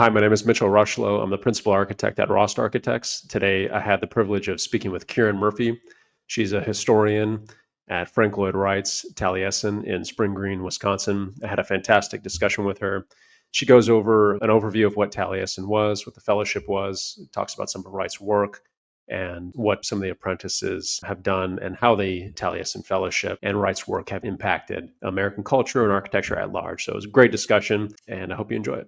Hi, my name is Mitchell Rocheleau. I'm the principal architect at ROST Architects. Today, I had the privilege of speaking with Keiran Murphy. She's a historian at Frank Lloyd Wright's Taliesin in Spring Green, Wisconsin. I had a fantastic discussion with her. She goes over an overview of what Taliesin was, what the fellowship was, talks about some of Wright's work, and what some of the apprentices have done and how the Taliesin Fellowship and Wright's work have impacted American culture and architecture at large. So it was a great discussion, and I hope you enjoy it.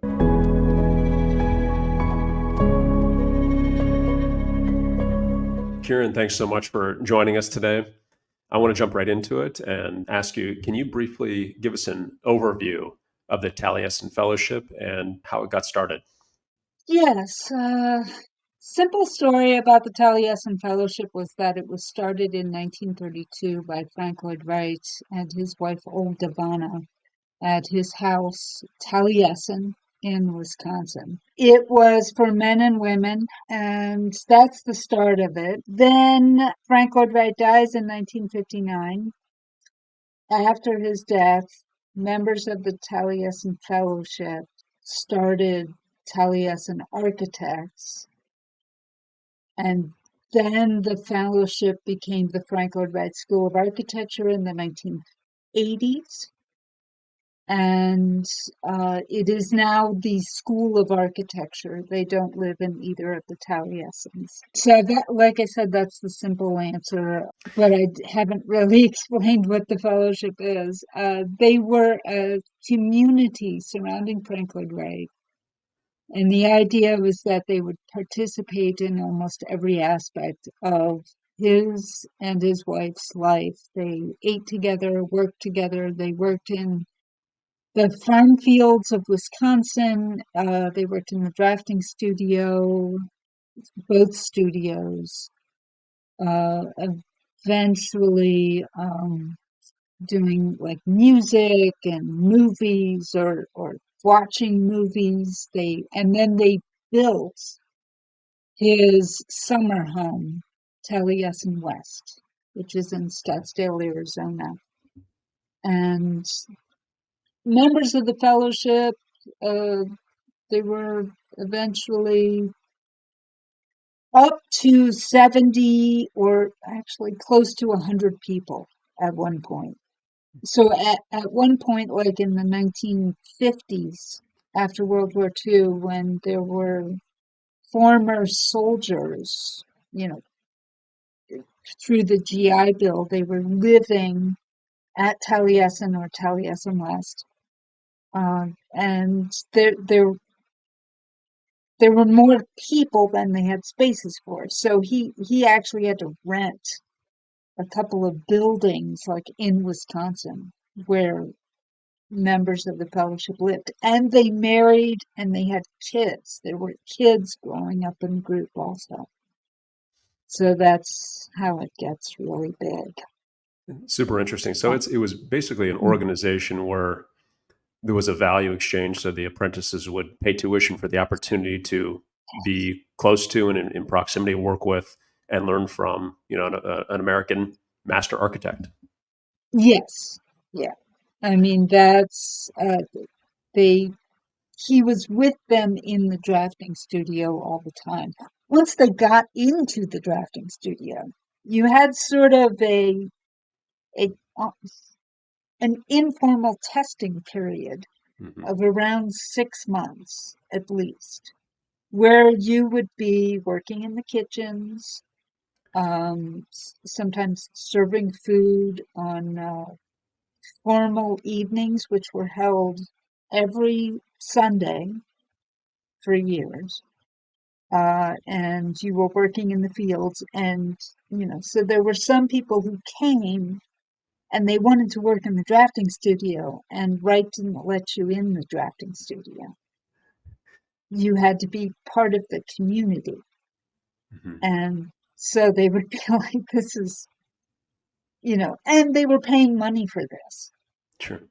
Keiran, thanks so much for joining us today. I want to jump right into it and ask you, can you briefly give us an overview of the Taliesin Fellowship and how it got started? Yes. Simple story about the Taliesin Fellowship was that it was started in 1932 by Frank Lloyd Wright and his wife Olgivanna at his house, Taliesin, in Wisconsin. It was for men and women, and that's the start of it. Then Frank Lloyd Wright dies in 1959. After his death, members of the Taliesin Fellowship started Taliesin Architects, and then the fellowship became the Frank Lloyd Wright School of Architecture in the 1980s. And it is now the School of Architecture. They don't live in either of the Taliesins. So that, like I said, that's the simple answer, but I haven't really explained what the fellowship is. They were a community surrounding Frank Lloyd Wright. And the idea was that they would participate in almost every aspect of his and his wife's life. They ate together, worked together. They worked in the farm fields of Wisconsin. They worked in the drafting studio, both studios. Eventually, doing like music and movies or watching movies. And then they built his summer home, Taliesin West, which is in Scottsdale, Arizona. And members of the fellowship, they were eventually up to 70 or actually close to 100 people at one point. So at one point, like in the 1950s, after World War II, when there were former soldiers, through the GI Bill, they were living at Taliesin or Taliesin West. And there were more people than they had spaces for. So he actually had to rent a couple of buildings like in Wisconsin where members of the fellowship lived. And they married and they had kids. There were kids growing up in the group also. So that's how it gets really big. Super interesting. So it was basically an organization where there was a value exchange. So the apprentices would pay tuition for the opportunity to be close to and in proximity, work with, and learn from, an American master architect. Yes. Yeah. I mean, that's he was with them in the drafting studio all the time. Once they got into the drafting studio, you had sort of a an informal testing period of around 6 months at least, where you would be working in the kitchens, sometimes serving food on formal evenings, which were held every Sunday for years. And you were working in the fields, and so there were some people who came and they wanted to work in the drafting studio, and Wright didn't let you in the drafting studio. You had to be part of the community. And so they would be like, this is, and they were paying money for this. Sure.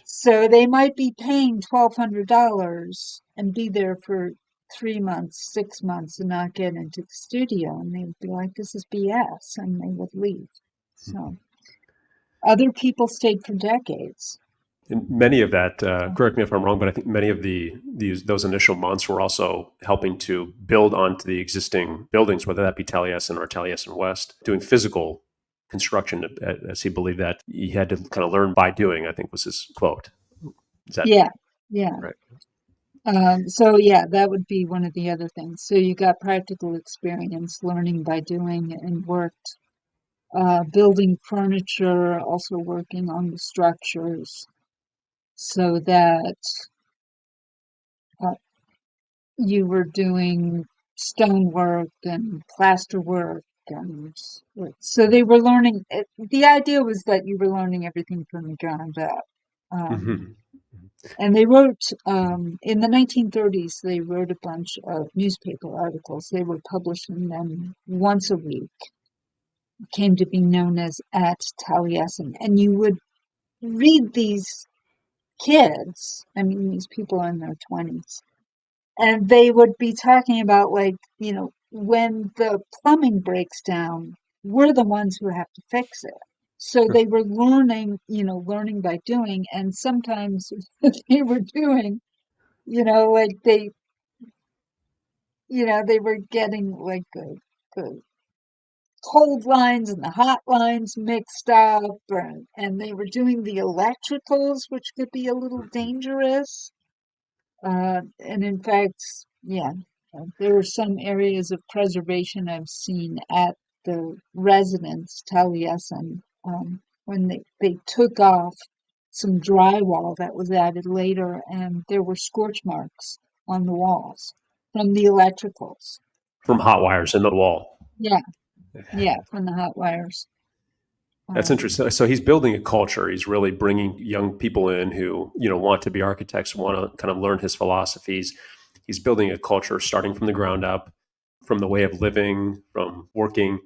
So they might be paying $1,200 and be there for 3 months, 6 months, and not get into the studio. And they would be like, this is BS. And they would leave. So other people stayed for decades. And many of that, correct me if I'm wrong, but I think many of those initial months were also helping to build onto the existing buildings, whether that be Taliesin or Taliesin West, doing physical construction, as he believed that he had to kind of learn by doing, I think was his quote. Is that Yeah, yeah. right? So yeah, that would be one of the other things. So you got practical experience, learning by doing, and worked building furniture, also working on the structures, so that uh, you were doing stonework and plaster work, and so they were learning. The idea was that you were learning everything from the ground up. Um, Hmm. And they wrote, in the 1930s, they wrote a bunch of newspaper articles. They were publishing them once a week. It came to be known as At Taliesin. And you would read these kids, I mean, these people in their 20s, and they would be talking about, like, when the plumbing breaks down, we're the ones who have to fix it. So they were learning by doing, and sometimes what they were doing, like they were getting like the cold lines and the hot lines mixed up, and they were doing the electricals, which could be a little dangerous. And in fact, yeah, there were some areas of preservation I've seen at the residence, Taliesin, when they took off some drywall that was added later, and there were scorch marks on the walls from the electricals. From hot wires in the wall. Yeah, yeah, from the hot wires. That's Um, interesting. So he's building a culture. He's really bringing young people in who want to be architects, want to kind of learn his philosophies. He's building a culture starting from the ground up, from the way of living, from working,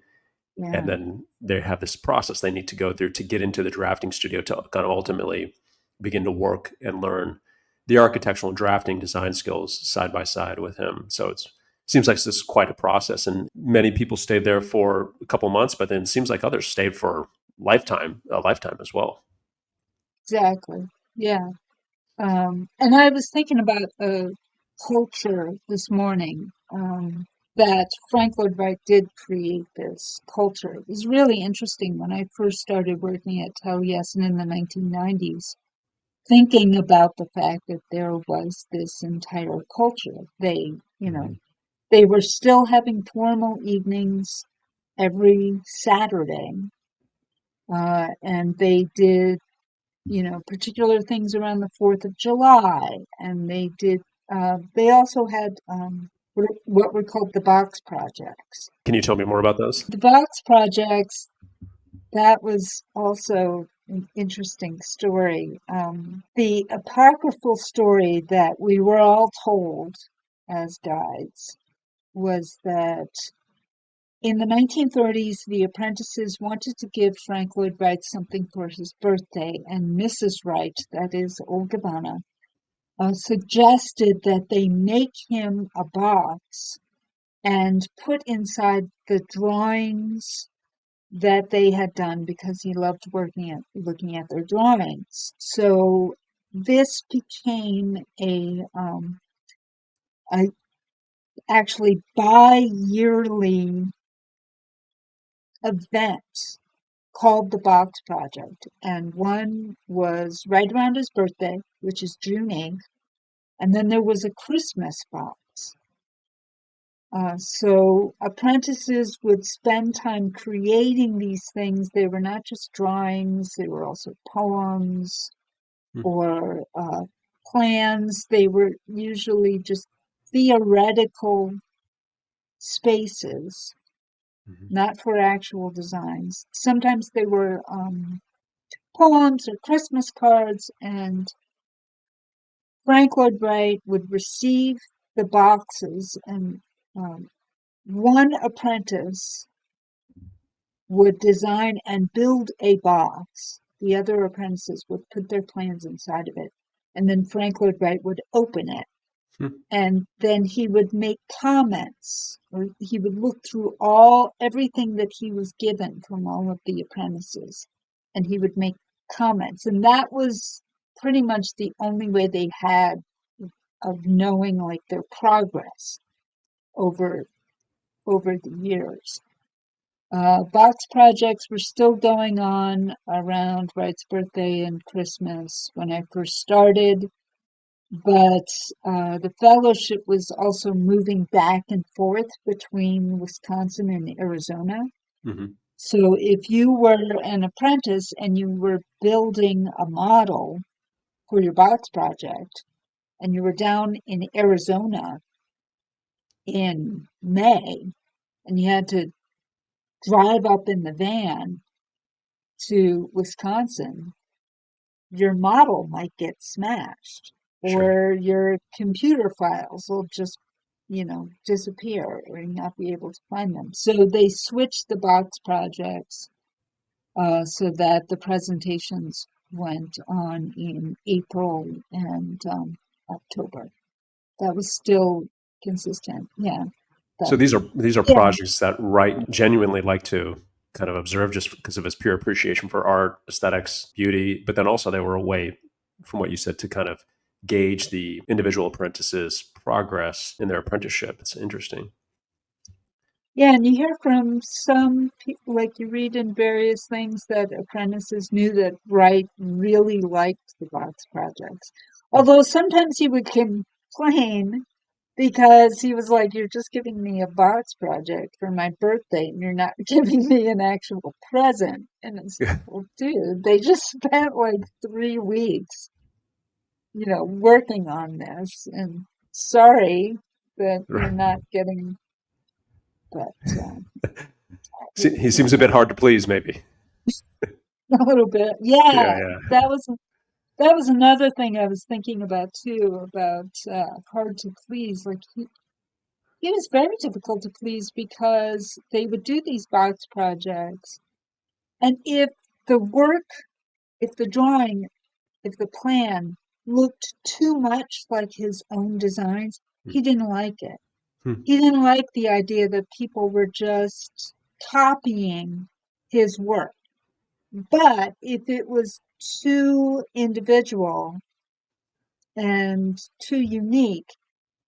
and yeah, then they have this process they need to go through to get into the drafting studio to kind of ultimately begin to work and learn the architectural and drafting design skills side by side with him. So it seems like this is quite a process, and many people stayed there for a couple months, but then it seems like others stayed for a lifetime as well. exactly. Yeah. And I was thinking about a culture this morning, that Frank Lloyd Wright did create this culture. It was really interesting when I first started working at Taliesin in the 1990s, thinking about the fact that there was this entire culture. Mhm. They were still having formal evenings every Saturday, and they did particular things around the 4th of July, and they also had what were called the box projects. Can you tell me more about those? The box projects, that was also an interesting story. The apocryphal story that we were all told as guides was that in the 1930s, the apprentices wanted to give Frank Lloyd Wright something for his birthday, and Mrs. Wright, that is Olgivanna, suggested that they make him a box and put inside the drawings that they had done, because he loved looking at their drawings. So this became a actually bi-yearly event called the Box Project, and one was right around his birthday, which is June 8th, and then there was a Christmas box. So apprentices would spend time creating these things. They were not just drawings, they were also poems or plans. They were usually just theoretical spaces, Mhm. not for actual designs. Sometimes they were poems or Christmas cards, and Frank Lloyd Wright would receive the boxes, and um, one apprentice would design and build a box. The other apprentices would put their plans inside of it, and then Frank Lloyd Wright would open it, Mhm. and then he would make comments, or he would look through everything that he was given from all of the apprentices, and he would make comments. And that was pretty much the only way they had of knowing like their progress over the years. Box projects were still going on around Wright's birthday and Christmas when I first started, but the fellowship was also moving back and forth between Wisconsin and Arizona. Hmm. So if you were an apprentice and you were building a model for your box project and you were down in Arizona in May and you had to drive up in the van to Wisconsin, your model might get smashed Sure. or your computer files will just, disappear or not be able to find them. So they switched the box projects so that the presentations went on in April and October. That was still consistent. Yeah. So But these are yeah, projects that Wright genuinely like to kind of observe just because of his pure appreciation for art, aesthetics, beauty, but then also they were a way, from what you said, to kind of gauge the individual apprentices' progress in their apprenticeship. It's interesting. yeah, and you hear from some people, like you read in various things that apprentices knew that Wright really liked the box projects. Although sometimes he would complain because he was like, "You're just giving me a box project for my birthday and you're not giving me an actual present." And it's like, Yeah. well, dude, they just spent like 3 weeks, working on this. And sorry that you're not getting, but He seems a bit hard to please, maybe. a little bit. Yeah, Yeah, yeah. that was another thing I was thinking about too, about hard to please. Like he was very difficult to please because they would do these box projects, and the work, if the drawing, if the plan looked too much like his own designs, he didn't like it. Hmm. He didn't like the idea that people were just copying his work. But if it was too individual and too unique,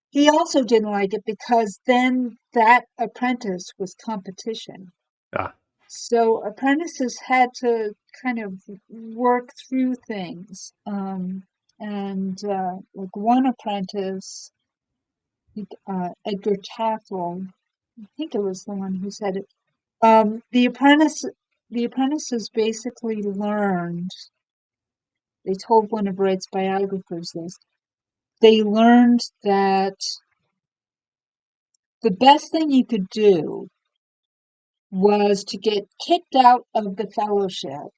he also didn't like it because then that apprentice was competition. Ah, So apprentices had to kind of work through things. And like one apprentice, Edgar Tafel, I think it was the one who said it. The apprentices basically learned. They told one of Wright's biographers this. They learned that the best thing you could do was to get kicked out of the fellowship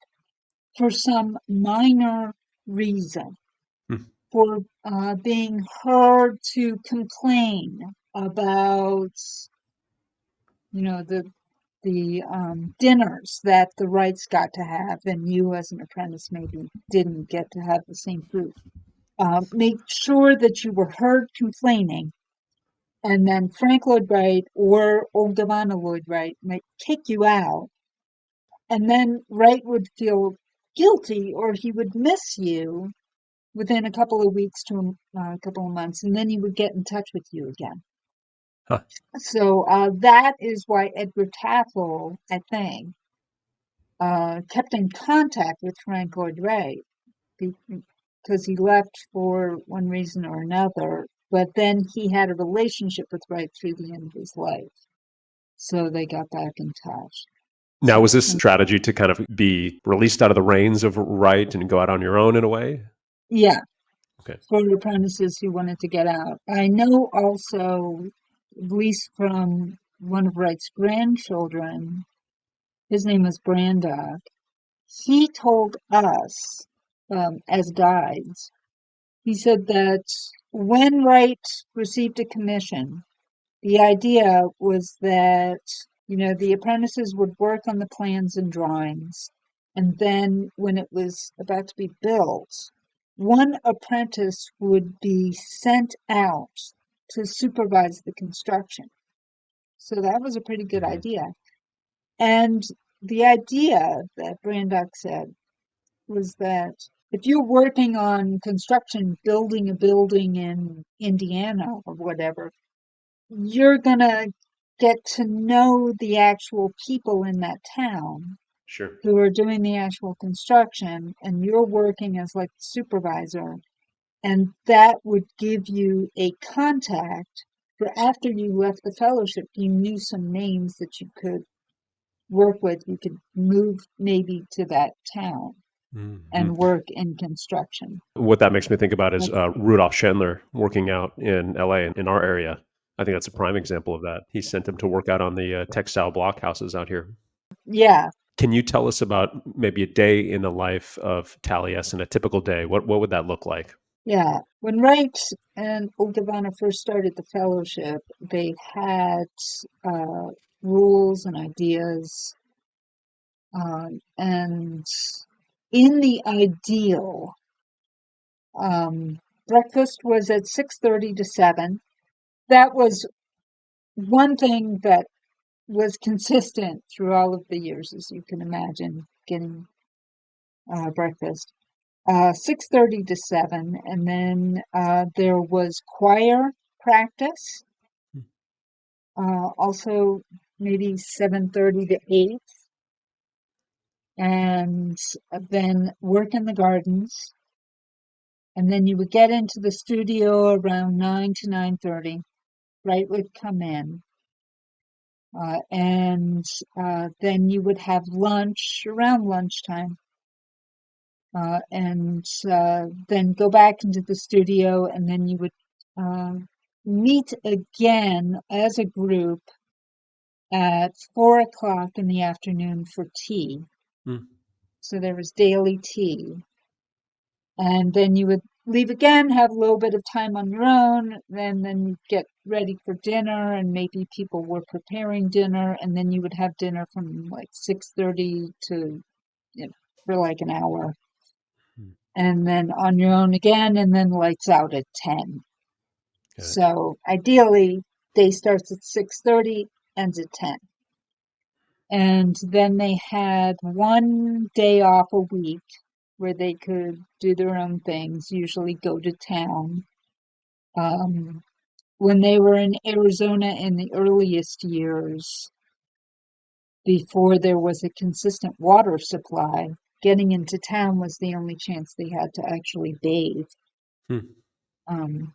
for some minor reason, hmm. for being heard to complain about, the dinners that the Wrights got to have, and you as an apprentice maybe didn't get to have the same food. Make sure that you were heard complaining, and then Frank Lloyd Wright or Olgivanna Lloyd Wright might kick you out, and then Wright would feel guilty or he would miss you within a couple of weeks to a couple of months, and then he would get in touch with you again. Huh. So that is why Edgar Tafel, I think, kept in contact with Frank Lloyd Wright because he left for one reason or another, but then he had a relationship with Wright through the end of his life. So they got back in touch. Now, was this And strategy to kind of be released out of the reins of Wright and go out on your own in a way? yeah, Okay. for the apprentices who wanted to get out. I know also, at least from one of Wright's grandchildren, his name was Brandock. He told us, as guides, he said that when Wright received a commission, the idea was that, the apprentices would work on the plans and drawings, and then when it was about to be built, one apprentice would be sent out to supervise the construction. So that was a pretty good Mhm. idea. And the idea that Brandock said was that if you're working on construction, building a building in Indiana or whatever, you're gonna get to know the actual people in that town Sure. who are doing the actual construction, and you're working as like supervisor, and that would give you a contact for after you left the fellowship. You knew some names that you could work with. You could move maybe to that town Hmm. and work in construction. What that makes me think about is Like, Rudolf Schendler working out in LA in our area. I think that's a prime example of that. He sent him to work out on the textile block houses out here. yeah, Can you tell us about maybe a day in the life of Taliesin, a typical day? What would that look like? yeah. When Wright and Olgivanna first started the fellowship, they had uh, rules and ideas, and in the ideal, um, breakfast was at 6:30 to 7. That was one thing that was consistent through all of the years, as you can imagine, getting breakfast. 6:30 to 7, and then there was choir practice, also maybe 7:30 to 8, and then work in the gardens, and then you would get into the studio around 9 to 9:30. Wright would come in, and then you would have lunch around lunchtime, and then go back into the studio, and then you would uh, meet again as a group at 4 o'clock in the afternoon for tea. Mm. So there was daily tea, and then you would leave again, have a little bit of time on your own, then you'd get ready for dinner, and maybe people were preparing dinner, and then you would have dinner from like 6:30 to, for like an hour, Mm. and then on your own again, and then lights out at 10. Got it. So ideally, day starts at 6:30, ends at 10. And then they had one day off a week where they could do their own things, usually go to town. Um, when they were in Arizona in the earliest years, before there was a consistent water supply, getting into town was the only chance they had to actually bathe. Hmm. Um,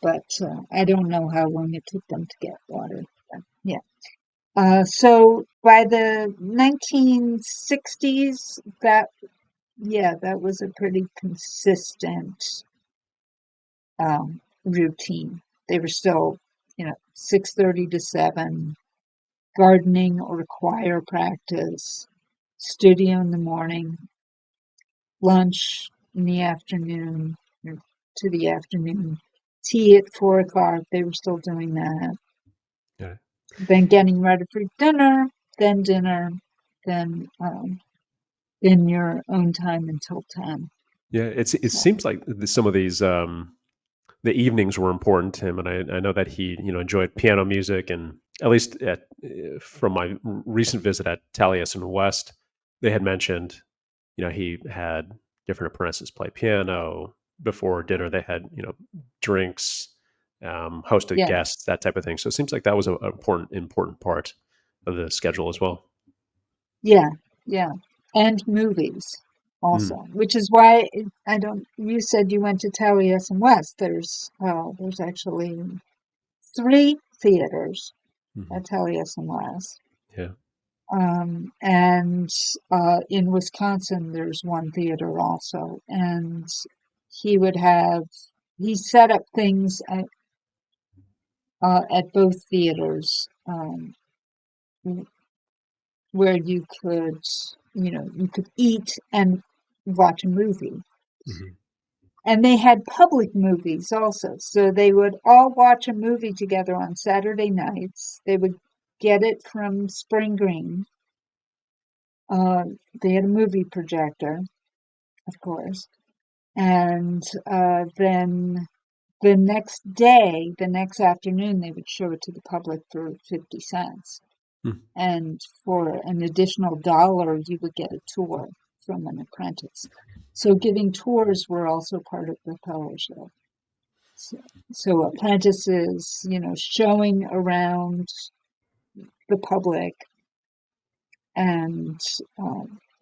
but I don't know how long it took them to get water. But, yeah. So by the 1960s, that was a pretty consistent routine. They were still, 6:30 to 7, gardening or choir practice, studio in the morning, lunch in the afternoon, or to the afternoon, tea at 4 o'clock. They were still doing that. Got it. Then getting ready for dinner, then in your own time until 10. Yeah, it So, seems like some of these the evenings were important to him, and I know that he enjoyed piano music, and at least from my recent visit at Taliesin West, they had mentioned he had different apprentices play piano before dinner. They had drinks, hosted yeah, guests, that type of thing. So it seems like that was an important part of the schedule as well. yeah, yeah. And movies also, Mm. which is why I don't, you said you went to Taliesin West. There's actually 3 theaters Hmm. at Taliesin West. Yeah. And in Wisconsin, there's one theater also. And he would have, he set up things at both theaters, where you could eat and watch a movie. Hmm. And they had public movies also. So they would all watch a movie together on Saturday nights. They would get it from Spring Green. Uh, they had a movie projector, of course. And then the next day, the next afternoon, they would show it to the public for 50 cents. Mm. And for an additional $1, you would get a tour. from an apprentice. So giving tours were also part of the fellowship. So apprentices, showing around the public and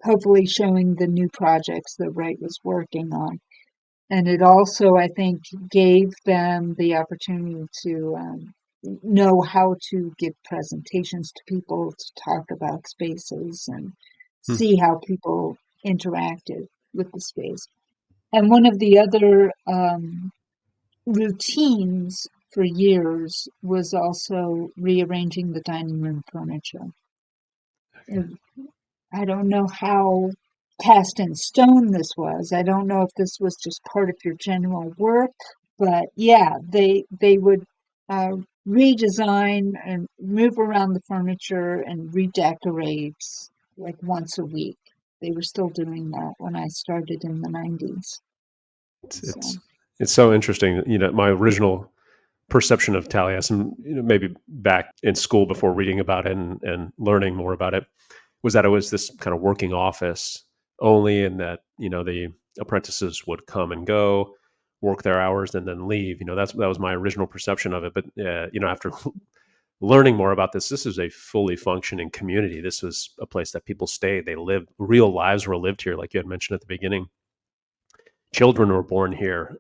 hopefully showing the new projects that Wright was working on. And it also, I think, gave them the opportunity to know how to give presentations to people, to talk about spaces and see how people interacted with the space. And one of the other routines for years was also rearranging the dining room furniture. Okay. I don't know how cast in stone this was. I don't know if this was just part of your general work, but yeah, they would redesign and move around the furniture and redecorate like once a week. They were still doing that when I started in the 90s. It's, So, it's it's so interesting. My original perception of Taliesin, maybe back in school before reading about it and learning more about it, was that it was this kind of working office only, and that the apprentices would come and go, work their hours, and then leave. That was my original perception of it. But after learning more about this is a fully functioning community. This was a place that people stayed. They lived, real lives were lived here, like you had mentioned at the beginning. Children were born here.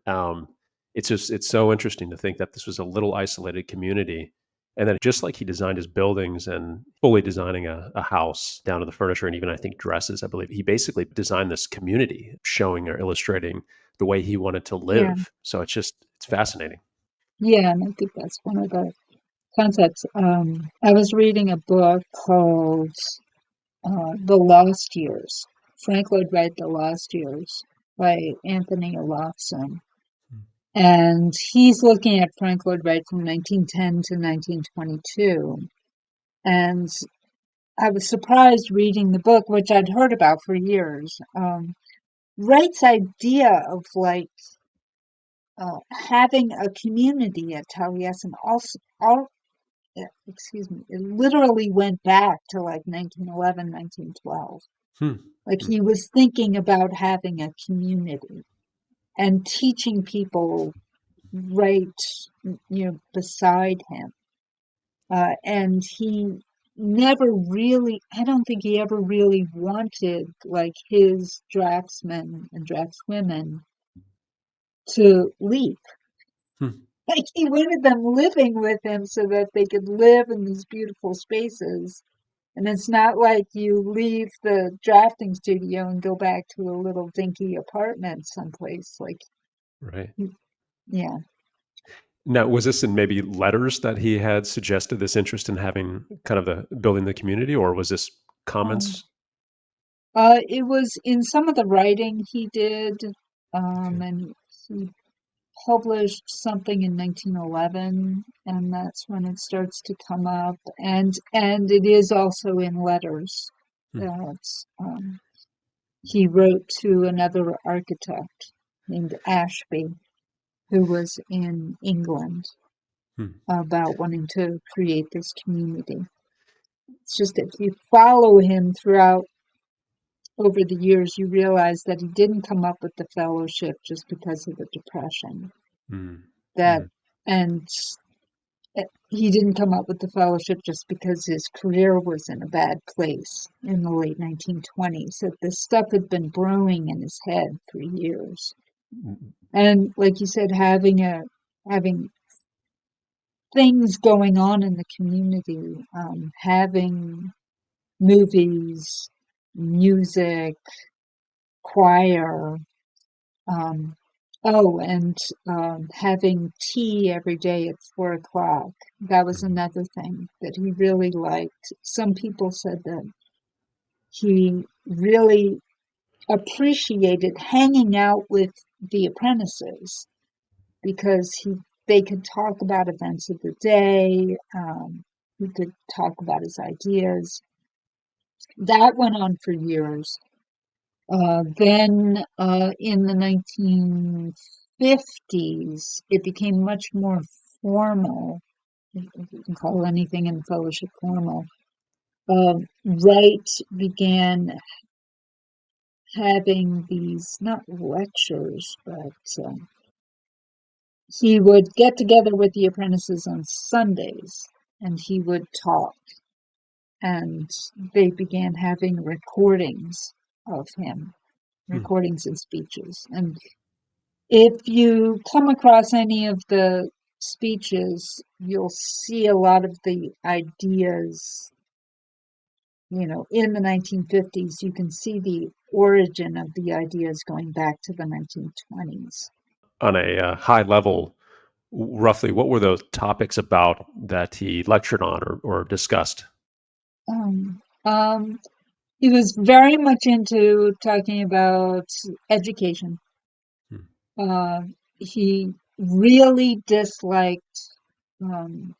It's so interesting to think that this was a little isolated community, and that just like he designed his buildings and fully designing a house down to the furniture and even I think dresses, I believe he basically designed this community, showing or illustrating the way he wanted to yeah, live. So it's fascinating. yeah, and I think that's one of the concepts. I was reading a book called The Lost Years, Frank Lloyd Wright, The Lost Years, by Anthony Olofsson. And he's looking at Frank Lloyd Wright from 1910 to 1922. And I was surprised reading the book, which I'd heard about for years. Wright's idea of having a community at Taliesin excuse me, it literally went back to like 1911, 1912. Hmm. Like he was thinking about having a community and teaching people right, beside him. And he never really, I don't think he ever really wanted like his draftsmen and draftswomen to leave. Hmm. Like he wanted them living with him so that they could live in these beautiful spaces. And it's not like you leave the drafting studio and go back to a little dinky apartment someplace. Like, Right. yeah. Now, was this in maybe letters that he had suggested this interest in having kind of the building the community, or was this Um, comments? it was in some of the writing he did, Okay. and he published something in 1911, and that's when it starts to come up. And it is also in letters Hmm. that he wrote to another architect named Ashby, who was in England, Hmm. about wanting to create this community. It's just if you follow him throughout over the years, you realize that he didn't come up with the fellowship just because of the Depression. Hmm. That Hmm. and he didn't come up with the fellowship just because his career was in a bad place in the late 1920s. So this stuff had been brewing in his head for years. Hmm. And like you said, having things going on in the community, having movies, music, choir, um, and having tea every day at 4 o'clock. That was Hmm. another thing that he really liked. Some people said that he really appreciated hanging out with the apprentices because they could talk about events of the day. He could talk about his ideas. That went on for years. Then in the 1950s, it became much more formal, if you can call anything in fellowship formal. Wright began having these, not lectures, but he would get together with the apprentices on Sundays and he would talk. And they began having recordings of him, recordings and speeches. And if you come across any of the speeches, you'll see a lot of the ideas, in the 1950s. You can see the origin of the ideas going back to the 1920s. On a high level, roughly, what were those topics about that he lectured on or discussed? Um, um, he was very much into talking about education. Hmm. He really disliked um,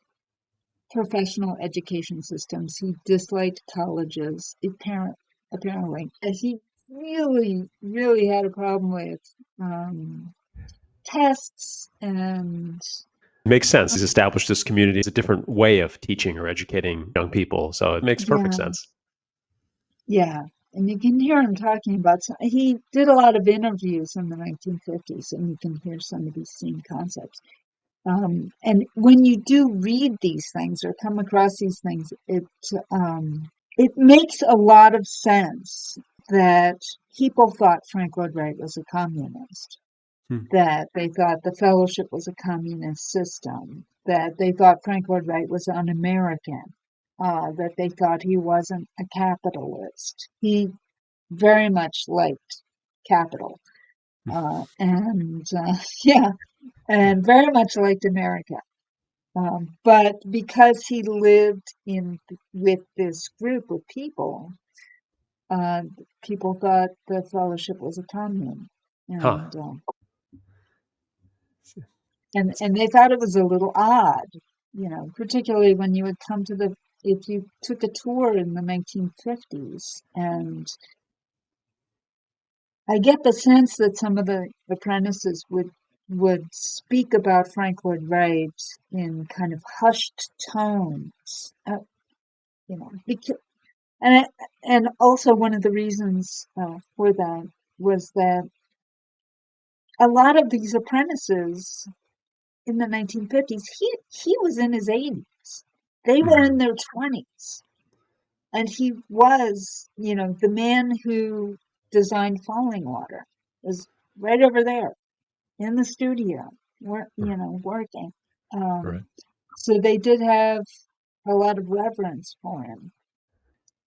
professional education systems. He disliked colleges, apparently. And he really, really had a problem with tests and Makes sense. He's established this community as a different way of teaching or educating young people. So it makes perfect yeah, sense. yeah. And you can hear him talking about he did a lot of interviews in the 1950s, and you can hear some of these same concepts. And when you do read these things or come across these things, it makes a lot of sense that people thought Frank Lloyd Wright was a communist, Hmm. that they thought the fellowship was a communist system, that they thought Frank Lloyd Wright was un-American, that they thought he wasn't a capitalist. He very much liked capital, and yeah, and very much liked America. But because he lived with this group of people, uh, people thought the fellowship was a commune, Huh. and and they thought it was a little odd, particularly when you would come to if you took a tour in the 1950s, and I get the sense that some of the apprentices would speak about Frank Lloyd Wright in kind of hushed tones, because And and also one of the reasons for that was that a lot of these apprentices in the 1950s, he was in his 80s. They were in their 20s, and he was, the man who designed Falling Water was right over there in the studio, working. Right. Um, so they did have a lot of reverence for him.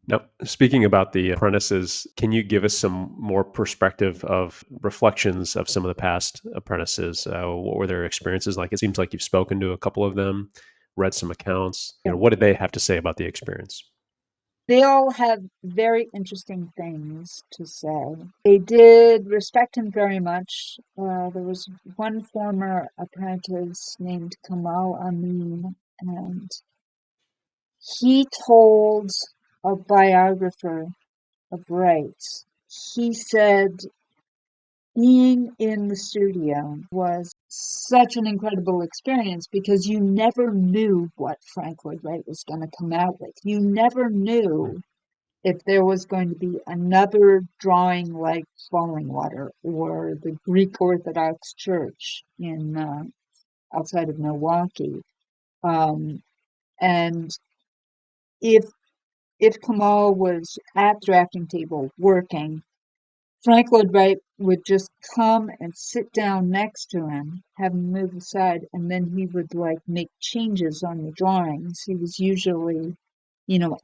Now, speaking about the apprentices, can you give us some more perspective of reflections of some of the past apprentices? What were their experiences like? It seems like you've spoken to a couple of them, read some accounts. What did they have to say about the experience? They all have very interesting things to say. They did respect him very much. There was one former apprentice named Kamal Amin, and he told a biographer of Wright, he said being in the studio was such an incredible experience because you never knew what Frank Lloyd Wright was going to come out with. You never Hmm. knew if there was going to be another drawing like Falling Water or the Greek Orthodox Church in outside of Milwaukee. Um, and if Kamal was at the drafting table working, Frank Lloyd Wright would just come and sit down next to him, have him move aside, and then he would like make changes on the drawings. He was usually,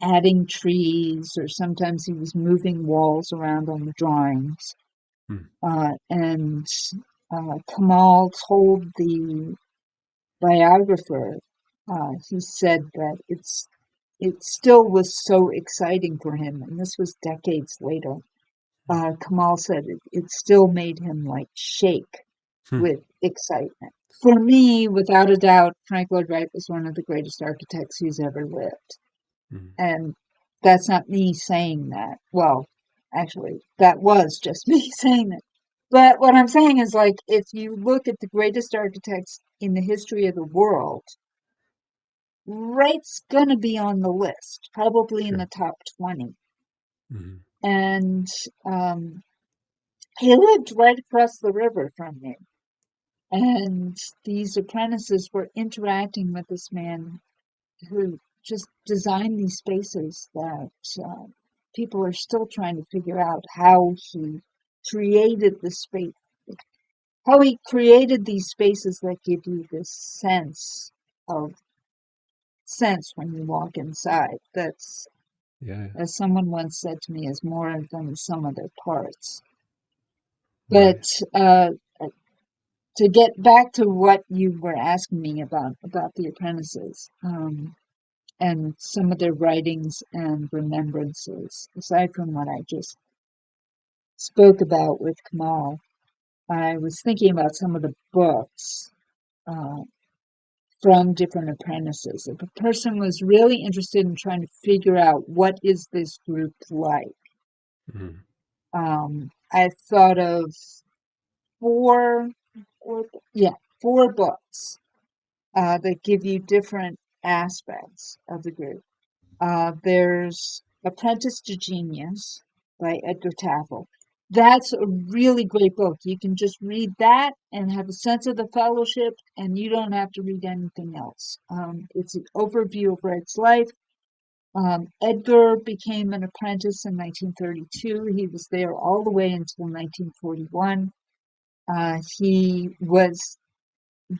adding trees, or sometimes he was moving walls around on the drawings. Hmm. And Kamal told the biographer, he said that it still was so exciting for him, and this was decades later. Kamal said it still made him like shake Hmm. with excitement. For me, without a doubt, Frank Lloyd Wright was one of the greatest architects who's ever lived. Hmm. And that's not me saying that. Well, actually, that was just me saying it. But what I'm saying is, like, if you look at the greatest architects in the history of the world, Wright's gonna be on the list, probably in Sure. the top 20. Hmm. And um, He lived right across the river from me. And these apprentices were interacting with this man who just designed these spaces that people are still trying to figure out how he created the space, how he created these spaces that give you this of sense when you walk inside. That's, Yeah. as someone once said to me, is more than the sum of their parts. Right. But uh, to get back to what you were asking me about the apprentices, and some of their writings and remembrances, aside from what I just spoke about with Kamal, I was thinking about some of the books uh, from different apprentices. If a person was really interested in trying to figure out what is this group like, Mhm. I thought of four, four, yeah, four books that give you different aspects of the group. There's Apprentice to Genius by Edgar Tafel. That's a really great book. You can just read that and have a sense of the fellowship, and you don't have to read anything else. It's an overview of Wright's life. Edgar became an apprentice in 1932. He was there all the way until 1941. He was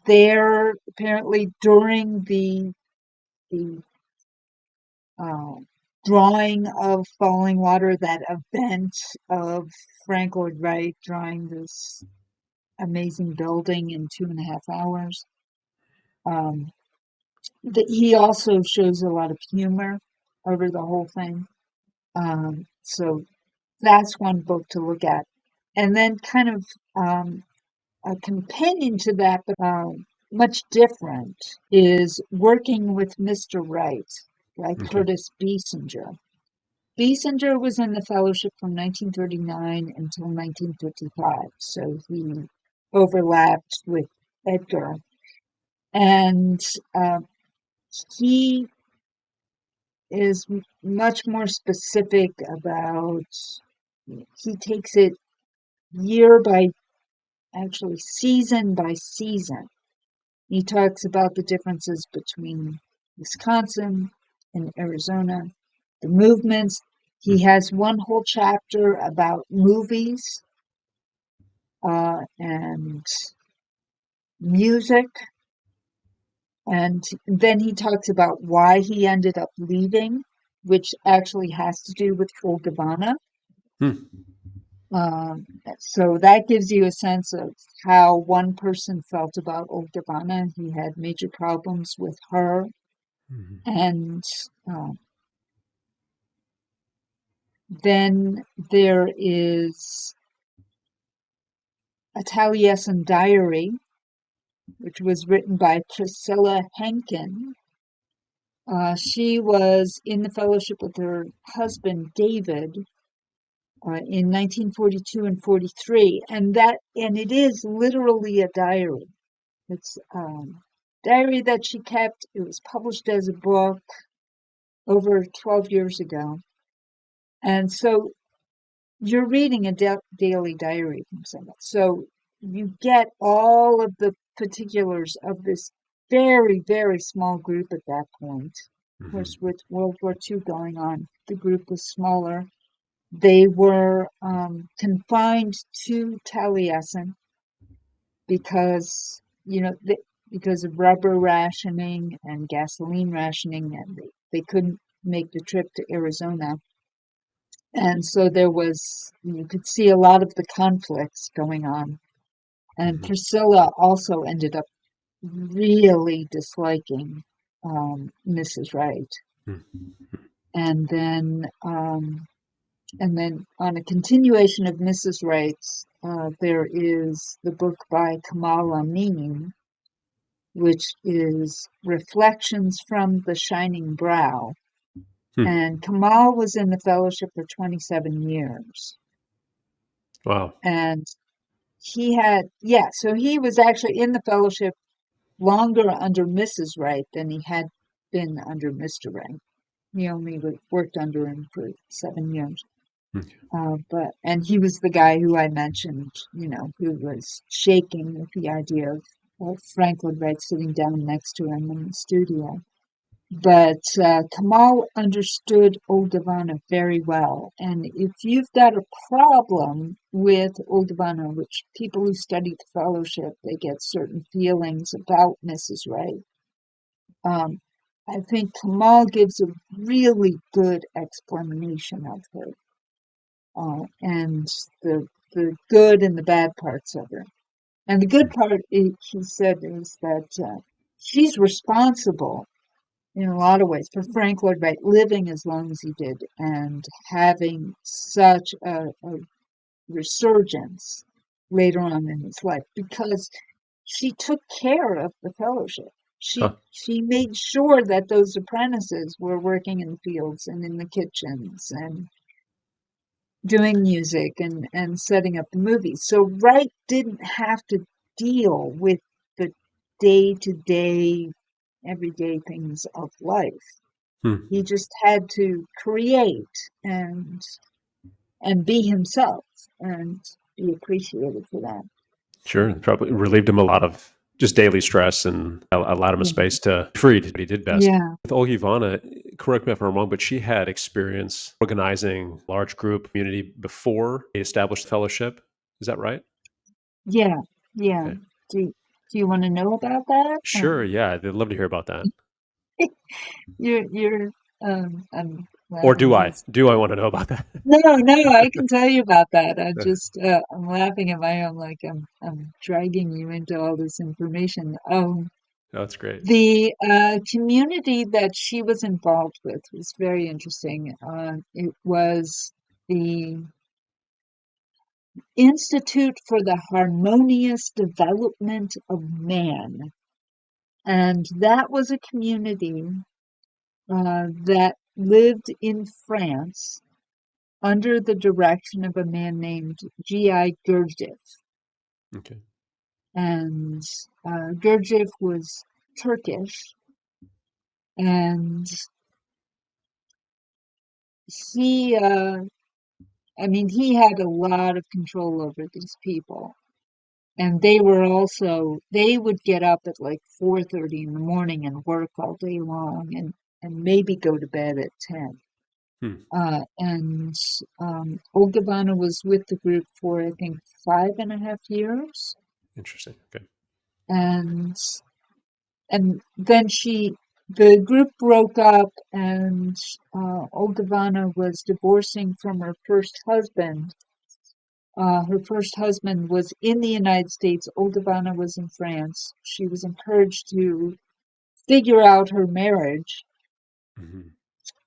there apparently during the uh, drawing of Falling Water, that event of Frank Lloyd Wright drawing this amazing building in 2.5 hours. Um, he also shows a lot of humor over the whole thing. So that's one book to look at. And then kind of a companion to that, but much different, is Working with Mr. Wright by Okay. Curtis Besinger. Besinger was in the fellowship from 1939 until 1955, so he overlapped with Edgar. And uh, he is much more specific about, he takes it year by, actually season by season. He talks about the differences between Wisconsin and Arizona, the movements. He Mhm. has one whole chapter about movies and music. And then he talks about why he ended up leaving, which actually has to do with Olgivanna. Hmm. Um, so that gives you a sense of how one person felt about Olgivanna. He had major problems with her. Mhm. And uh, then there is a Taliesin diary, which was written by Priscilla Henkin. She was in the fellowship with her husband David in 1942 and 43, and it is literally a diary. It's diary that she kept. It was published as a book over 12 years ago, and so you're reading a daily diary from someone. So you get all of the particulars of this very, very small group at that point. Of Mhm. course, with World War II going on, the group was smaller. They were confined to Taliesin because, because of rubber rationing and gasoline rationing, and they couldn't make the trip to Arizona. And so you could see a lot of the conflicts going on. And Mhm. Priscilla also ended up really disliking Mrs. Wright. Mhm. And then, um, and then on a continuation of Mrs. Wright's, there is the book by Kamal Amin, which is Reflections from the Shining Brow. Hmm. And Kamal was in the fellowship for 27 years. Wow. And so he was actually in the fellowship longer under Mrs. Wright than he had been under Mr. Wright. He only worked under him for 7 years. And he was the guy who I mentioned, who was shaking with the idea of Frank Lloyd Wright sitting down next to him in the studio. But Kamal understood Olgivanna very well. And if you've got a problem with Olgivanna, which people who study the fellowship, they get certain feelings about Mrs. Wright. I think Kamal gives a really good explanation of her, and the good and the bad parts of her. And the good part, he said, is that she's responsible in a lot of ways for Frank Lloyd Wright living as long as he did and having such a resurgence later on in his life, because she took care of the fellowship. Huh. She made sure that those apprentices were working in the fields and in the kitchens and doing music and setting up the movies. So Wright didn't have to deal with the day-to-day, everyday things of life. Hmm. He just had to create and be himself and be appreciated for that. Sure. Probably relieved him a lot of just daily stress and allowed him a Yeah. space to be free to do what he did best. Yeah. With Olgivanna, correct me if I'm wrong, but she had experience organizing large group community before they established the fellowship. Is that right? Yeah. Yeah. Okay. Do you want to know about that? Sure. Yeah. I'd love to hear about that. You're I'm Or laughing do I? because Do I want to know about that? no, I can tell you about that. Uh, I'm laughing at my own, like I'm dragging you into all this information. That's great. The community that she was involved with was very interesting. It was the Institute for the Harmonious Development of Man, and that was a community that lived in France under the direction of a man named G.I. Gurdjieff. Okay. And Gurdjieff was Turkish, and he, he had a lot of control over these people. And they would get up at like 4:30 in the morning and work all day long and maybe go to bed at 10. Hmm. And Olgivanna was with the group for, I think, 5.5 years. Interesting. Okay. And then the group broke up, and Olgivanna was divorcing from her first husband. Her first husband was in the United States. Olgivanna was in France. She was encouraged to figure out her marriage. Hmm.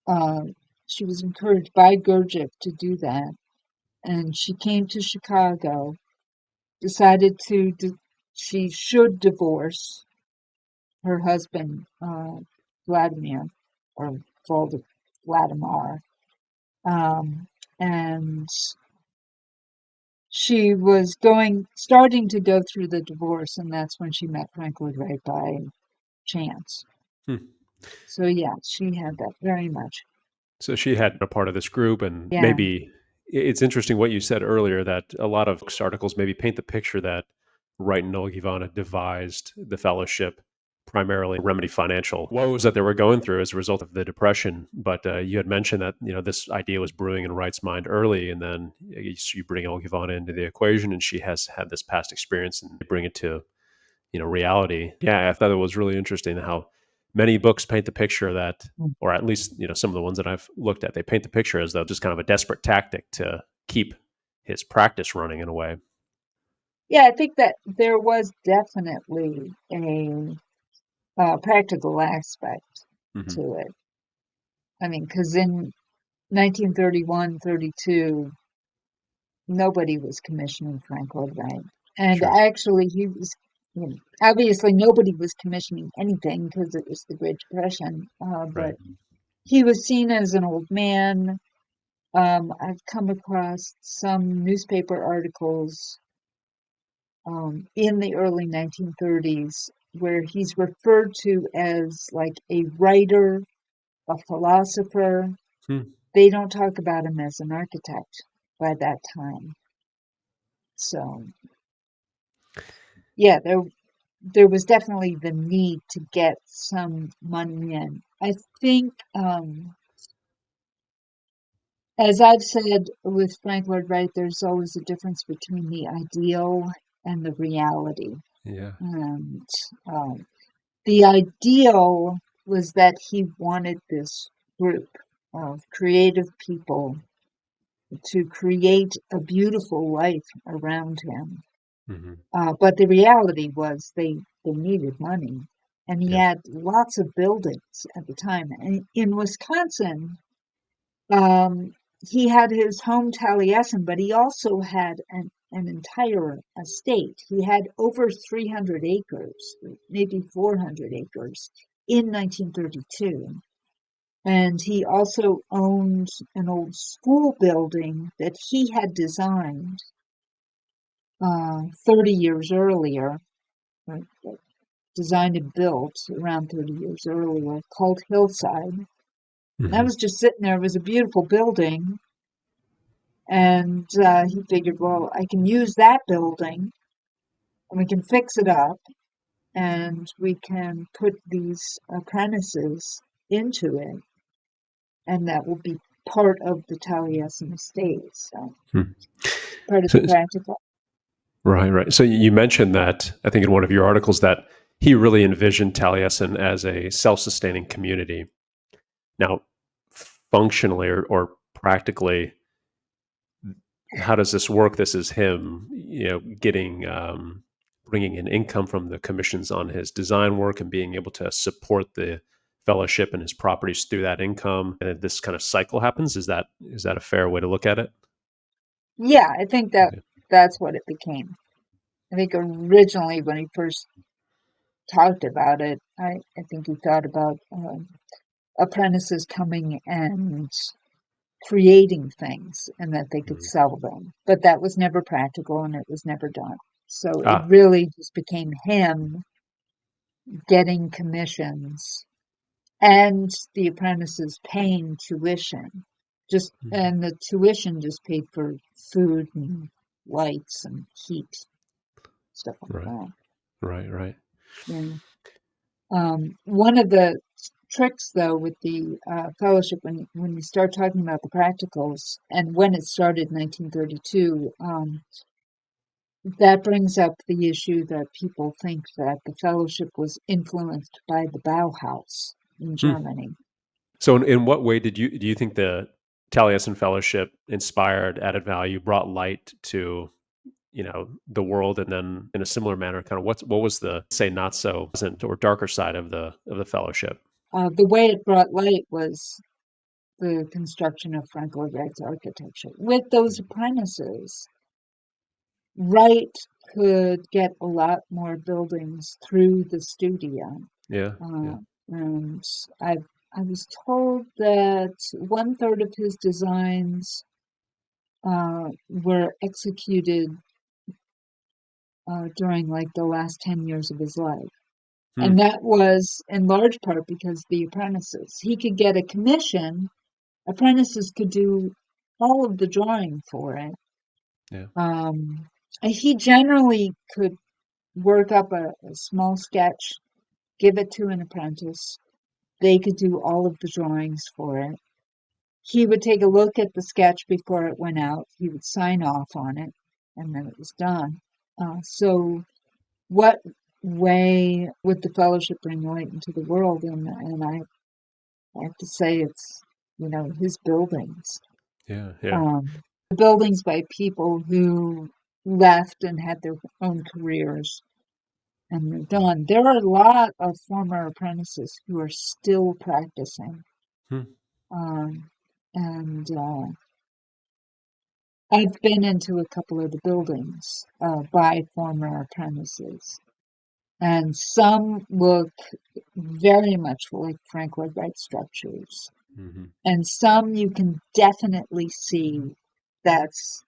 Uh, she was encouraged by Gurdjieff to do that. And she came to Chicago, decided she should divorce her husband, Vladimir, or Vladimir. Um, and she was starting to go through the divorce, and that's when she met Frank Lloyd Wright by chance. Hmm. So yeah, she had that very much. So she had a part of this group, and Yeah, maybe it's interesting what you said earlier that a lot of articles maybe paint the picture that Wright and Olgivanna devised the fellowship primarily to remedy financial woes that they were going through as a result of the depression. But you had mentioned that this idea was brewing in Wright's mind early, and then you bring Olgivanna into the equation, and she has had this past experience, and you bring it to reality. Yeah, I thought it was really interesting how many books paint the picture that, mm, or at least some of the ones that I've looked at, they paint the picture as though just kind of a desperate tactic to keep his practice running in a way. yeah. I think that there was definitely a practical aspect Hmm. to it. I mean, because in 1931, 32, nobody was commissioning Frank Lloyd Wright. And Sure. actually, obviously nobody was commissioning anything because it was the Great Depression. But Right. he was seen as an old man. I've come across some newspaper articles in the early 1930s where he's referred to as like a writer, a philosopher. Hmm. they don't talk about him as an architect by that time. So, yeah, there was definitely the need to get some money in. I think, as I've said with Frank Lloyd Wright, there's always a difference between the ideal and the reality. Yeah. And the ideal was that he wanted this group of creative people to create a beautiful life around him. Hmm. But the reality was they needed money. And he Yeah. had lots of buildings at the time. And in Wisconsin, um, he had his home Taliesin, but he also had an entire estate. He had over 300 acres, maybe 400 acres in 1932. And he also owned an old school building that he had designed 30 years earlier, uh, designed and built around 30 years earlier, called Hillside. And that Hmm. was just sitting there. It was a beautiful building. And he figured, well, I can use that building and we can fix it up and we can put these apprentices into it. And that will be part of the Taliesin estate. So Hmm. part of the So, practical. right, right. So you mentioned that, I think in one of your articles, that he really envisioned Taliesin as a self-sustaining community. Now, functionally or practically, how does this work? This is him, getting bringing in income from the commissions on his design work and being able to support the fellowship and his properties through that income. And this kind of cycle happens. Is that a fair way to look at it? Yeah, I think Okay. that's what it became. I think originally when he first talked about it, I think he thought about apprentices coming and creating things and that they could Mhm. sell them. But that was never practical and it was never done. So it Ah, really just became him getting commissions and the apprentices paying tuition. Just mhm. and the tuition just paid for food and lights and heat, stuff like Right, that. right, right. Yeah. One of the tricks, though, with the fellowship, when you start talking about the practicals, and when it started in 1932, that brings up the issue that people think that the fellowship was influenced by the Bauhaus in Hmm. Germany. So, in what way do you think the Taliesin Fellowship inspired, added value, brought light to the world, and then in a similar manner, kind of what was the, say, not so pleasant or darker side of the fellowship? The way it brought light was the construction of Frank Lloyd Wright's architecture. With those Mhm. apprentices, Wright could get a lot more buildings through the studio. Yeah, yeah. Uh, and I was told that one third of his designs were executed during like the last 10 years of his life. Hmm. And that was in large part because the apprentices. He could get a commission, apprentices could do all of the drawing for it. Yeah. And he generally could work up a small sketch, give it to an apprentice. They could do all of the drawings for it. He would take a look at the sketch before it went out. He would sign off on it, and then it was done. So, what way would the fellowship bring light into the world? And I have to say, it's his buildings, Yeah, yeah. um, the buildings by people who left and had their own careers and moved Mm. on. There are a lot of former apprentices who are still practicing. Hmm. Um, and I've been into a couple of the buildings by former apprentices, and some look very much like Frank Lloyd Wright structures, Mhm. and some you can definitely see that's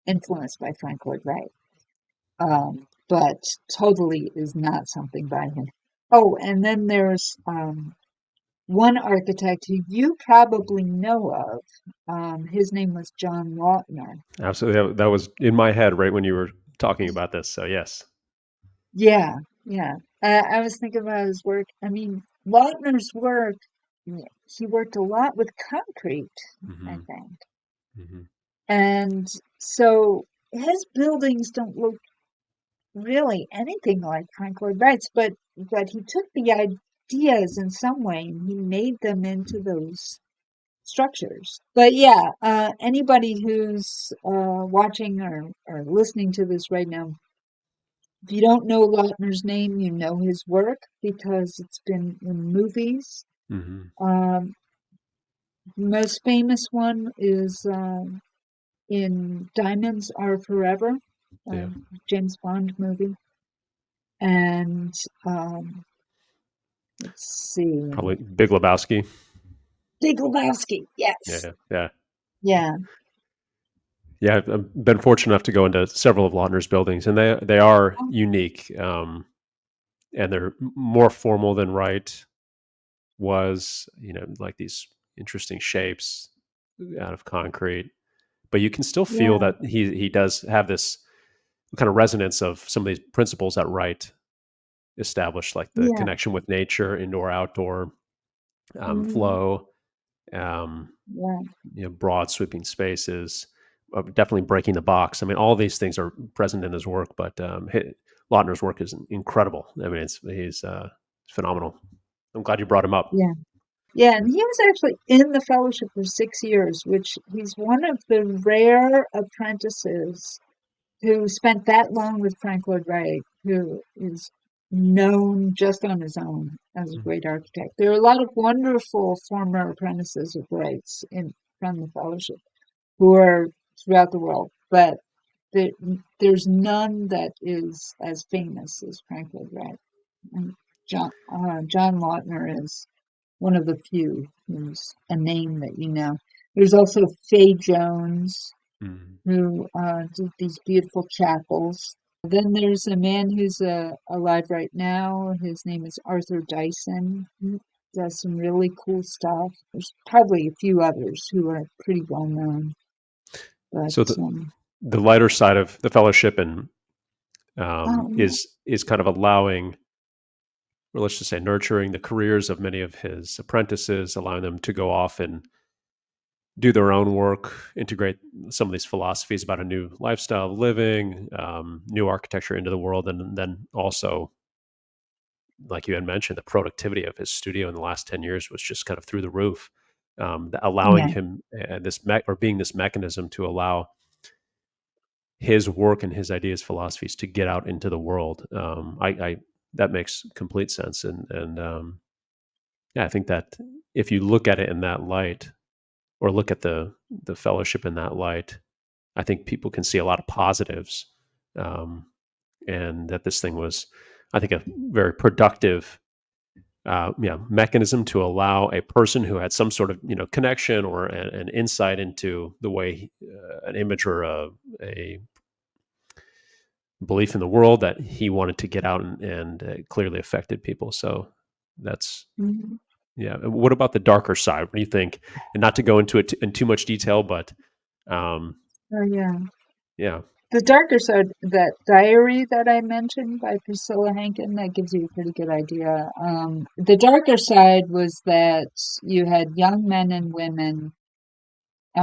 influenced by Frank Lloyd Wright, but totally is not something by him. Oh, and then there's one architect who you probably know of. His name was John Lautner. Absolutely. That was in my head right when you were talking about this. So yes. Yeah, yeah. I was thinking about his work. I mean, Lautner's work, he worked a lot with concrete, I Hmm. think. Hmm. And so his buildings don't look really anything like Frank Lloyd Wright's, but he took the ideas in some way and he made them into those structures. But yeah, anybody who's watching or listening to this right now, if you don't know Lautner's name, you know his work because it's been in movies. Hmm. Um, most famous one is in Diamonds Are Forever, Yeah. a James Bond movie. And um, let's see, Probably Big Lebowski. Big Lebowski. Yes. Yeah. Yeah. Yeah. Yeah. I've been fortunate enough to go into several of Lautner's buildings, and they are Oh, unique, and they're more formal than Wright was. Like these interesting shapes out of concrete, but you can still feel yeah. that he does have this kind of resonance of some of these principles that Wright established, like the Yeah. connection with nature, indoor, outdoor, Mhm. flow, um, Yeah. broad sweeping spaces, definitely breaking the box. I mean, all these things are present in his work, but Lautner's work is incredible. I mean, he's phenomenal. I'm glad you brought him up. Yeah. Yeah. And he was actually in the fellowship for 6 years, which he's one of the rare apprentices who spent that long with Frank Lloyd Wright, who is known just on his own as a great architect. There are a lot of wonderful former apprentices of Wright's in from the fellowship who are throughout the world, but there, there's none that is as famous as Frank Lloyd Wright. And John Lautner is one of the few who's a name that you know. There's also Faye Jones, Mm-hmm. who did these beautiful chapels. Then there's a man who's alive right now. His name is Arthur Dyson. He does some really cool stuff. There's probably a few others who are pretty well known, but So the lighter side of the fellowship and um, is kind of allowing, or let's just say nurturing the careers of many of his apprentices, allowing them to go off and do their own work, integrate some of these philosophies about a new lifestyle of living, new architecture into the world, and then also, like you had mentioned, the productivity of his studio in the last 10 years was just kind of through the roof. Allowing yeah, him or being this mechanism to allow his work and his ideas, philosophies to get out into the world. I that makes complete sense, and yeah, I think that if you look at it in that light, or look at the fellowship in that light, I think people can see a lot of positives, um, and that this thing was, I think, a very productive, mechanism to allow a person who had some sort of connection or an insight into the way an image or a belief in the world that he wanted to get out and clearly affected people. So that's mhm. yeah. What about the darker side? What do you think? And not to go into it in too much detail, but um, Oh yeah. yeah, The darker side, that diary that I mentioned by Priscilla Hankin, that gives you a pretty good idea. The darker side was that you had young men and women.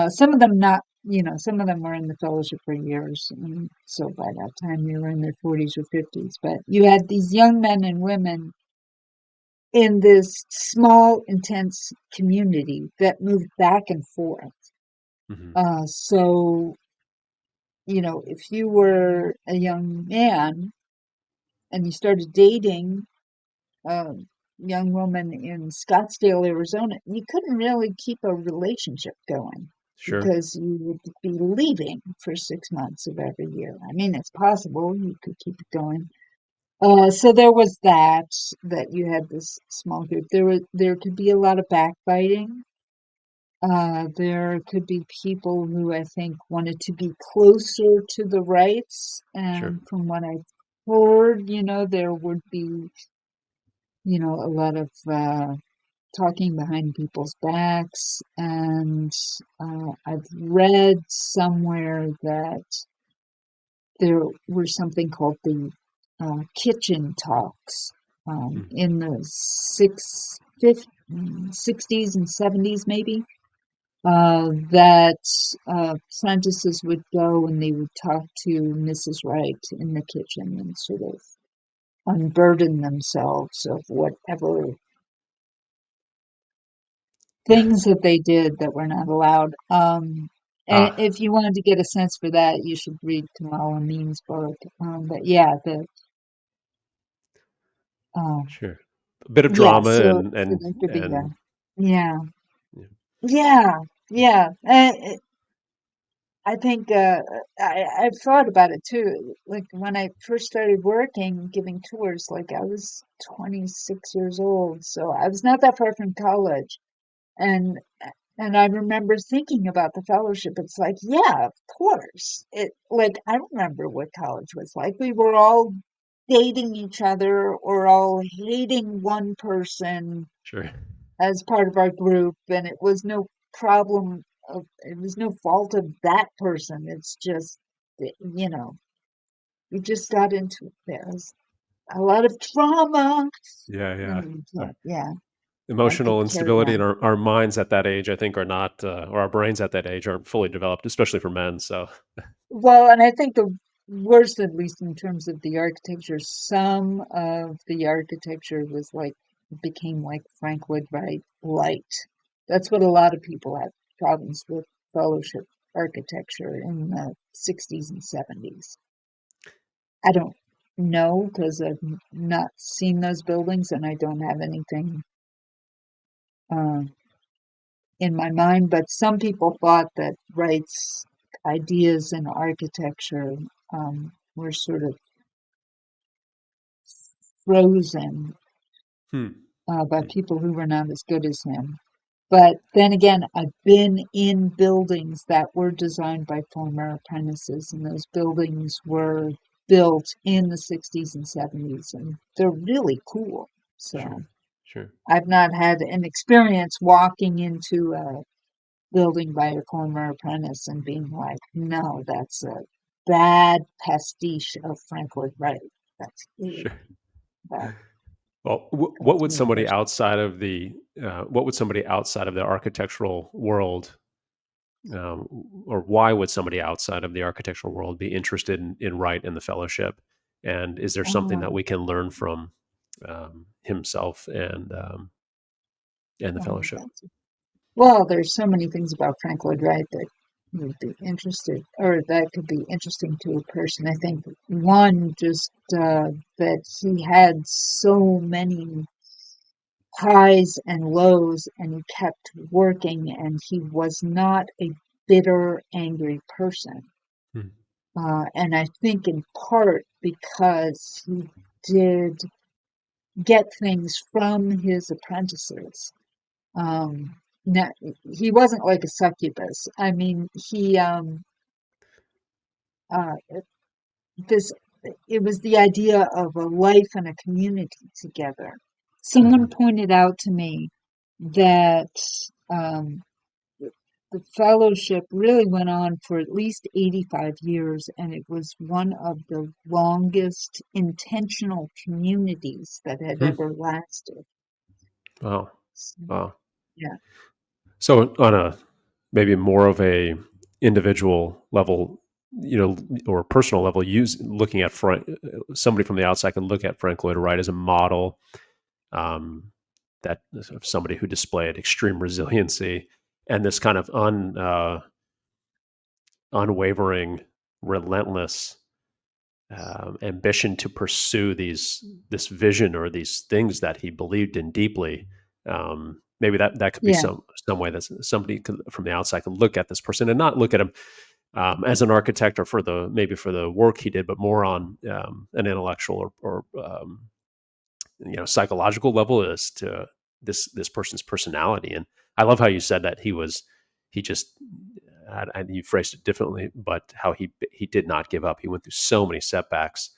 Some of them not, some of them were in the fellowship for years, and so by that time they were in their 40s or 50s. But you had these young men and women in this small, intense community that moved back and forth. hmm, So, if you were a young man and you started dating a young woman in Scottsdale, Arizona, you couldn't really keep a relationship going sure, because you would be leaving for 6 months of every year. I mean, it's possible you could keep it going. So there was that you had this small group. There could be a lot of backbiting. There could be people who I think wanted to be closer to the rights, sure, and from what I've heard, there would be a lot of talking behind people's backs, and I've read somewhere that there were something called the kitchen talks Mm. in the 60s and 70s, maybe, that apprentices would go and they would talk to Mrs. Wright in the kitchen and sort of unburden themselves of whatever things that they did that were not allowed. And Ah, if you wanted to get a sense for that, you should read Kamal Amin's book. But yeah, um, sure. A bit of yeah, drama so and so and there could be and that. Yeah, yeah. yeah, yeah. I think I've thought about it too. Like when I first started working, giving tours, like I was 26 years old, so I was not that far from college. And and I remember thinking about the fellowship. It's like, yeah, of course. It like I remember what college was like. We were all dating each other or all hating one person Sure. as part of our group, and it was no problem of it was no fault of that person. It's just you know, we just got into it. There was a lot of trauma, Yeah, yeah. and Uh, yeah, that Emotional could carry instability in on. our minds at that age, I think, are not, or our brains at that age aren't fully developed, especially for men. So, Well, and I think the worst, at least in terms of the architecture, some of the architecture was like became like Frank Lloyd Wright light. That's what a lot of people had problems with fellowship architecture in the 60s and 70s. I don't know because I've not seen those buildings and I don't have anything uh, in my mind, but some people thought that Wright's ideas in architecture were sort of frozen hmm. by people who were not as good as him. But then again, I've been in buildings that were designed by former apprentices, and those buildings were built in the 60s and 70s, and they're really cool. So Sure, sure, I've not had an experience walking into a building by a former apprentice and being like, no, that's a bad pastiche of Frank Lloyd Wright. That's really sure. bad. Well, what That's would me somebody personally. outside of the what would somebody outside of the architectural world, um, or why would somebody outside of the architectural world be interested in Wright and the fellowship? And is there something that Oh, we can learn from himself and the oh, fellowship? that's well, there's so many things about Frank Lloyd Wright that would be interested, or that could be interesting to a person. I think one, just that he had so many highs and lows, and he kept working, and he was not a bitter, angry person. Hmm. And I think in part because he did get things from his apprentices. Um, now, he wasn't like a succubus. I mean, uh, this, it was the idea of a life and a community together. Someone Mhm. pointed out to me that um, the fellowship really went on for at least 85 years, and it was one of the longest intentional communities that had Hmm. ever lasted. Wow, So, wow. yeah. So on a maybe more of a individual level, or personal level, use looking at somebody from the outside can look at Frank Lloyd Wright as a model, um, that of somebody who displayed extreme resiliency and this kind of unwavering, relentless ambition to pursue this vision or these things that he believed in deeply. Maybe that could be Yeah. some way that somebody from the outside could look at this person and not look at him as an architect or maybe for the work he did, but more on an intellectual or psychological level as to this person's personality. And I love how you said that he just and you phrased it differently, but how he did not give up. He went through so many setbacks,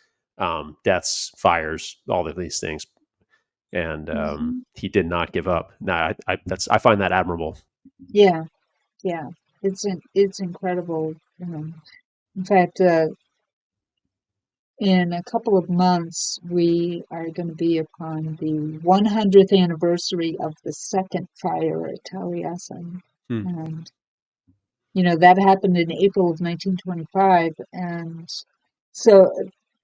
deaths, fires, all of these things, and Hmm. he did not give up. Now, I find that admirable. Yeah, yeah. It's incredible. In fact, in a couple of months, we are going to be upon the 100th anniversary of the second fire at Taliesin. Hmm. And, that happened in April of 1925. And so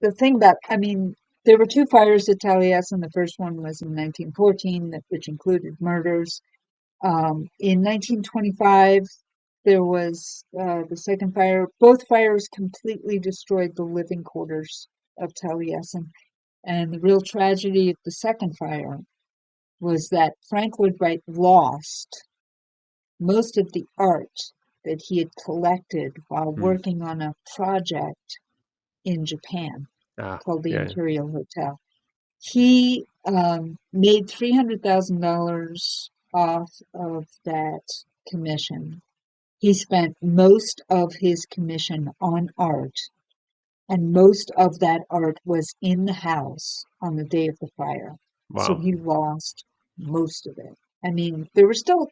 the thing about, I mean, there were two fires at Taliesin. The first one was in 1914, which included murders. In 1925, there was the second fire. Both fires completely destroyed the living quarters of Taliesin. And the real tragedy of the second fire was that Frank Lloyd Wright lost most of the art that he had collected while Hmm. working on a project in Japan called the Yeah. Imperial Hotel. He made $300,000 off of that commission. He spent most of his commission on art, and most of that art was in the house on the day of the fire. So Wow. he lost most of it. I mean, there were still,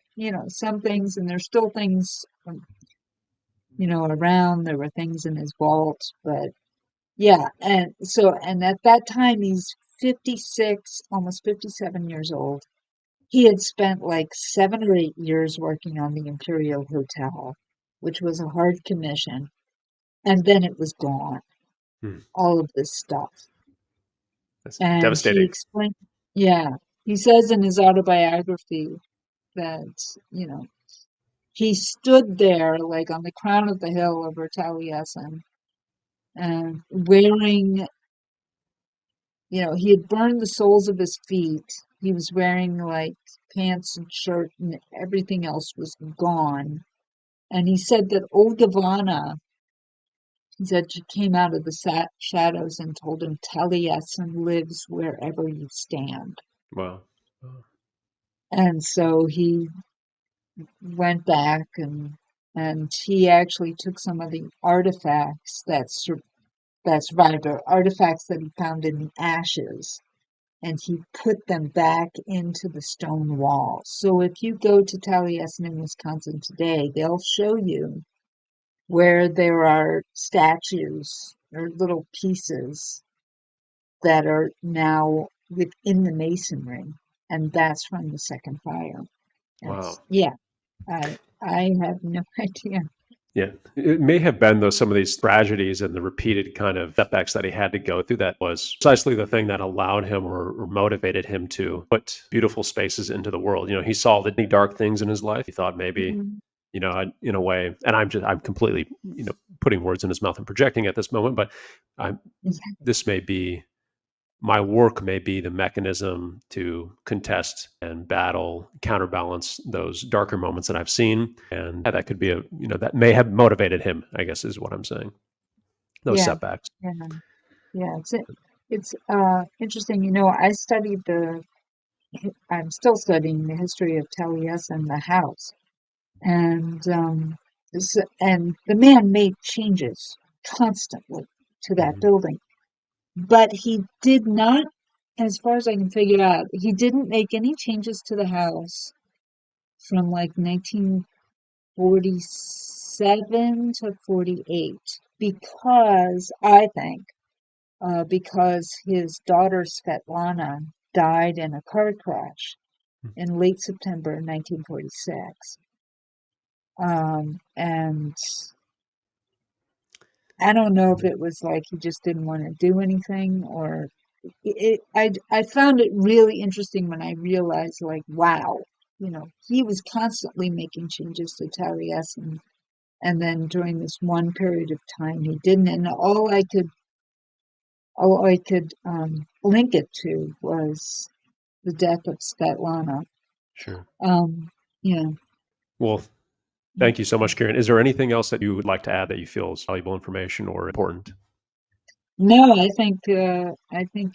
some things, and there's still things, around. There were things in his vault, but yeah. And at that time, he's 56, almost 57 years old. He had spent like 7 or 8 years working on the Imperial Hotel, which was a hard commission, and then it was gone, Hmm. all of this stuff. That's And he devastating. explained, yeah, he says in his autobiography that, you know, he stood there like on the crown of the hill over Taliesin and wearing, he had burned the soles of his feet. He was wearing like pants and shirt, and everything else was gone. And he said that Olgivanna, he said, she came out of the shadows and told him, Taliesin lives wherever you stand. Wow. Wow. And so he went back, and he actually took some of the artifacts that survived, or artifacts that he found in the ashes, and he put them back into the stone walls. So if you go to Taliesin in Wisconsin today, they'll show you where there are statues or little pieces that are now within the masonry, and that's from the second fire. Wow. Yeah, I have no idea. Yeah, it may have been though some of these tragedies and the repeated kind of setbacks that he had to go through that was precisely the thing that allowed him or motivated him to put beautiful spaces into the world. He saw the dark things in his life. He thought maybe, Mhm. in a way, and I'm completely, putting words in his mouth and projecting at this moment, but I'm, Yeah, this may be my work may be the mechanism to contest and battle, counterbalance those darker moments that I've seen. And that could be that may have motivated him, I guess is what I'm saying. Those yeah, setbacks. yeah, yeah. It's interesting. I'm still studying the history of Taliesin, the house, and and the man made changes constantly to that Mhm. building, but he did not, as far as I can figure out, he didn't make any changes to the house from like 1947 to 48, because I think because his daughter Svetlana died in a car crash in late September 1946. And I don't know if it was like he just didn't want to do anything, or I found it really interesting when I realized, like, wow, he was constantly making changes to Taliesin, and then during this one period of time he didn't, and all I could link it to was the death of Svetlana. Sure. Um, yeah. Well, thank you so much, Kieran. Is there anything else that you would like to add that you feel is valuable information or important? No, I think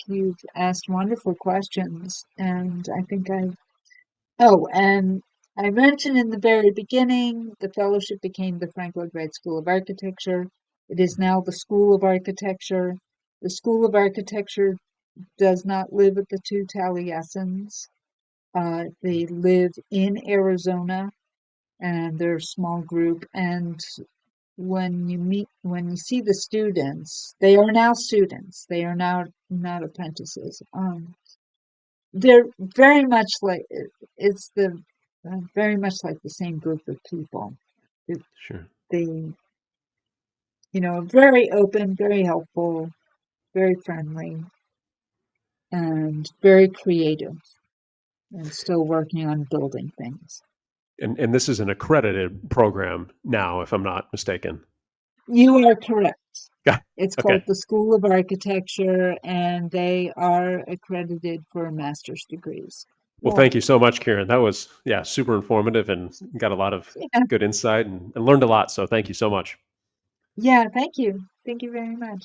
you've asked wonderful questions, and I think I oh, and I mentioned in the very beginning, the fellowship became the Frank Lloyd Wright School of Architecture. It is now the School of Architecture. The School of Architecture does not live with the two Taliesins. They live in Arizona, and they're a small group. And when you see the students, they are now students. They are now not apprentices. They're very much like it's the very much like the same group of people. They, Sure. they very open, very helpful, very friendly, and very creative, and still working on building things. And this is an accredited program now, if I'm not mistaken. You are correct. Yeah. It's Okay. called the School of Architecture, and they are accredited for master's degrees. Well, Well, thank you so much, Keiran. That was, yeah, super informative and got a lot of yeah, good insight and learned a lot. So thank you so much. yeah, thank you. Thank you very much.